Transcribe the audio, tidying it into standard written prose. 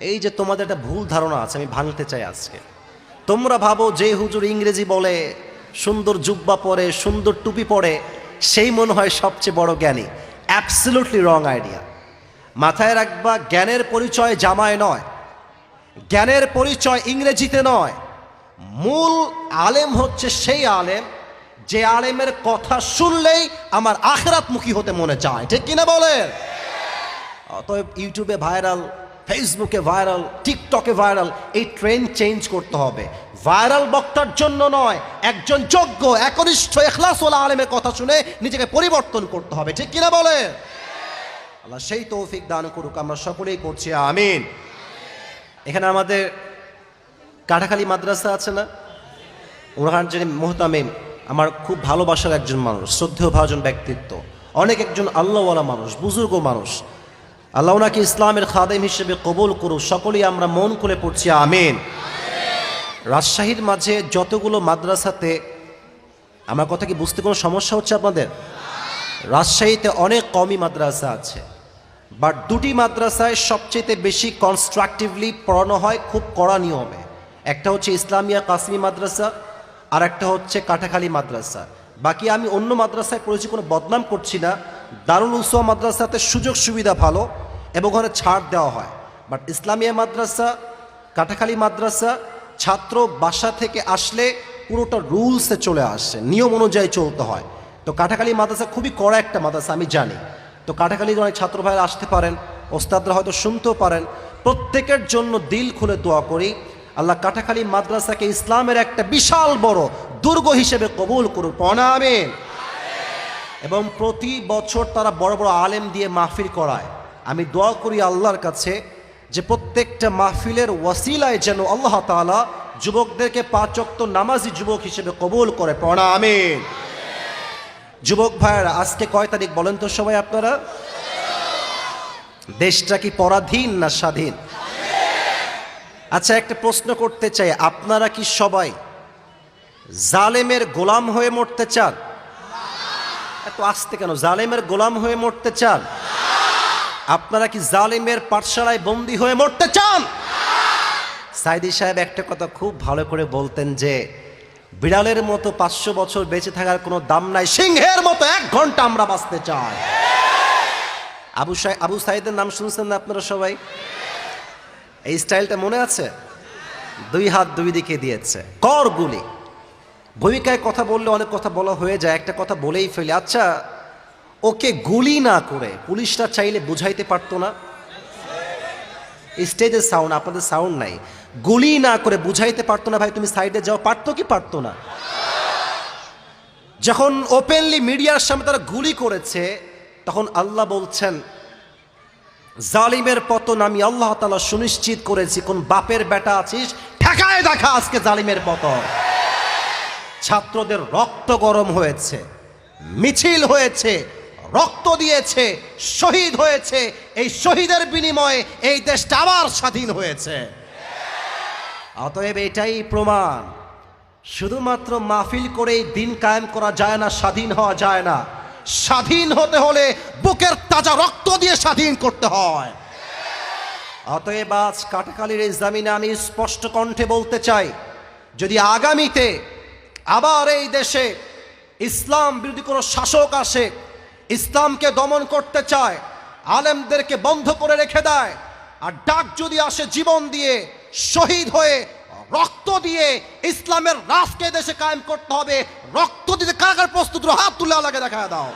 এই যে তোমাদের একটা ভুল ধারণা আছে, আমি ভাঙতে চাই আজকে। তোমরা ভাবো যে হুজুর ইংরেজি বলে, সুন্দর জুব্বা পরে, সুন্দর টুপি পরে, সেই মনে হয় সবচেয়ে বড় জ্ঞানী। অ্যাবসলিউটলি রং আইডিয়া। মাথায় রাখবা, জ্ঞানের পরিচয় জামায় নয়, জ্ঞানের পরিচয় ইংরেজিতে নয়। মূল আলেম হচ্ছে সেই আলেম যে আলেমের কথা শুনলেই আমার আখিরাতমুখী হতে মনে চায়, ঠিক কিনা বলেন? অতএব ইউটিউবে ভাইরাল, ফেসবুকে ভাইরাল, টিকটকে ভাইরাল, এই ট্রেন্ড চেঞ্জ করতে হবে। ভাইরাল বক্তার জন্য নয়, একজন যোগ্য একনিষ্ঠ ইখলাসওয়ালা আলেমের কথা শুনে নিজেকে পরিবর্তন করতে হবে, ঠিক কিনা বলে? আল্লাহ সেই তৌফিক দান করুক, আমরা সকলেই করছি আমিন। এখানে আমাদের কাটাখালী মাদ্রাসা আছে না, ওনার যিনি মোহতামিম, আমার খুব ভালোবাসার একজন মানুষ, শ্রদ্ধেয় ভাজন ব্যক্তিত্ব, অনেক একজন আল্লাহওয়ালা মানুষ, বুজুর্গ মানুষ। আল্লাহ ওনাকে ইসলামের খাদেম হিসেবে কবুল করুক, সকলেই আমরা মন খুলে পড়ছি আমিন। রাজশাহীর মাঝে যতগুলো মাদ্রাসাতে, আমার কথা কি বুঝতে কোনো সমস্যা হচ্ছে আপনাদের? রাজশাহীতে অনেক কমই মাদ্রাসা আছে, বাট দুটি মাদ্রাসায় সবচেয়ে বেশি কনস্ট্রাকটিভলি পড়ানো হয়, খুব কড়া নিয়মে। একটা হচ্ছে ইসলামিয়া কাসমি মাদ্রাসা, আর একটা হচ্ছে কাটাখালী মাদ্রাসা। বাকি আমি অন্য মাদ্রাসায় পড়েছি, কোনো বদনাম করছি না। দারুল উসওয়া মাদ্রাসাতে সুযোগ সুবিধা ভালো এবং ওখানে ছাড় দেওয়া হয়, বাট ইসলামিয়া মাদ্রাসা, কাটাখালী মাদ্রাসা, ছাত্র বাসা থেকে আসলে পুরোটা রুলসে চলে আসে, নিয়ম অনুযায়ী চলতে হয়। তো কাটাখালী মাদ্রাসা খুবই কড়া একটা মাদ্রাসা, আমি জানি। তো কাটাখালীর অনেক ছাত্র ভাইরা আসতে পারেন, ওস্তাদরা হয়তো শুনতেও পারেন। প্রত্যেকের জন্য দিল খুলে দোয়া করি, আল্লাহ কাটাখালী মাদ্রাসাকে ইসলামের একটা বিশাল বড় দুর্গ হিসেবে কবুল করুক, আমিন। এবং প্রতি বছর তারা বড় বড় আলেম দিয়ে মাহফিল করায়। আমি দোয়া করি আল্লাহর কাছে যে প্রত্যেকটা মাহফিলের ওয়াসিলায় যেন আল্লাহ তাআলা যুবকদেরকে 5 ওয়াক্ত নামাজি যুবক হিসেবে কবুল করে, আমিন। যুবক ভাইয়েরা, আজকে কয় তারিখ বলেন তো সবাই আপনারা? দেশটা কি পরাধীন না স্বাধীন? আচ্ছা, একটা প্রশ্ন করতে চাই, আপনারা কি সবাই জালেমের গোলাম হয়ে মরতে চান? এত আসতে কেন? জালেমের গোলাম হয়ে মরতে চান? আপনারা কি জালেমের পাঠশালায় বন্দী হয়ে মরতে চান? সাইদি সাহেব একটা কথা খুব ভালো করে বলতেন যে বিড়ালের মতো 500 বছর বেঁচে থাকার কোনো দাম নাই, সিংহের মতো 1 ঘন্টা আমরা বাঁচতে চাই। আবু সাইদের নাম শুনছেন না আপনারা সবাই? এই স্টাইলটা মনে আছে? 2 হাত 2 দিকে দিয়েছে, কর গুলি। ভূমিকায় কথা বললে অনেক কথা বলা হয়ে যায়, একটা কথা বলেই ফেলি। আচ্ছা, ওকে গুলি না করে পুলিশরা চাইলে বুঝাইতে পারতো না? স্টেজের সাউন্ড, আপনাদের সাউন্ড নাই। গুলি না করে বুঝাইতে পারতো না, ভাই তুমি সাইডে যাও, পারতো কি পারতো না? যখন ওপেনলি মিডিয়ার সামনে তারা গুলি করেছে, তখন আল্লাহ বলছেন জালিমের পতন আমি আল্লাহ তাআলা সুনিশ্চিত করেছি। কোন বাপের বেটা আছিস, ঠেকায় দেখা আজকে জালিমের পতন। ছাত্রদের রক্ত গরম হয়েছে, মিছিল হয়েছে, রক্ত দিয়েছে, শহীদ হয়েছে। এই শহীদের বিনিময়ে এই দেশটা আবার স্বাধীন হয়েছে। অতএব এটাই প্রমাণ, শুধুমাত্র মাহফিল করেই দিন কায়েম করা যায় না, স্বাধীন হওয়া যায় না। স্বাধীন হতে হলে বুকের তাজা রক্ত দিয়ে স্বাধীন করতে হয়। অতএব আজ কাটাখালীর এই জমিনে আমি স্পষ্ট কণ্ঠে বলতে চাই, যদি আগামীতে আবার এই দেশে ইসলাম বিরোধী কোনো শাসক আসে, ইসলামকে দমন করতে চায়, আলেমদেরকে বন্ধ করে রেখে দেয়, আর ডাক যদি আসে জীবন দিয়ে, শহীদ হয়ে, রক্ত দিয়ে ইসলামের রাষ্ট্রকে দেশে কায়েম করতে হবে, রক্ত দিতে কার কার প্রস্তুত, হাত তুলে আল্লাহকে দেখা দাও।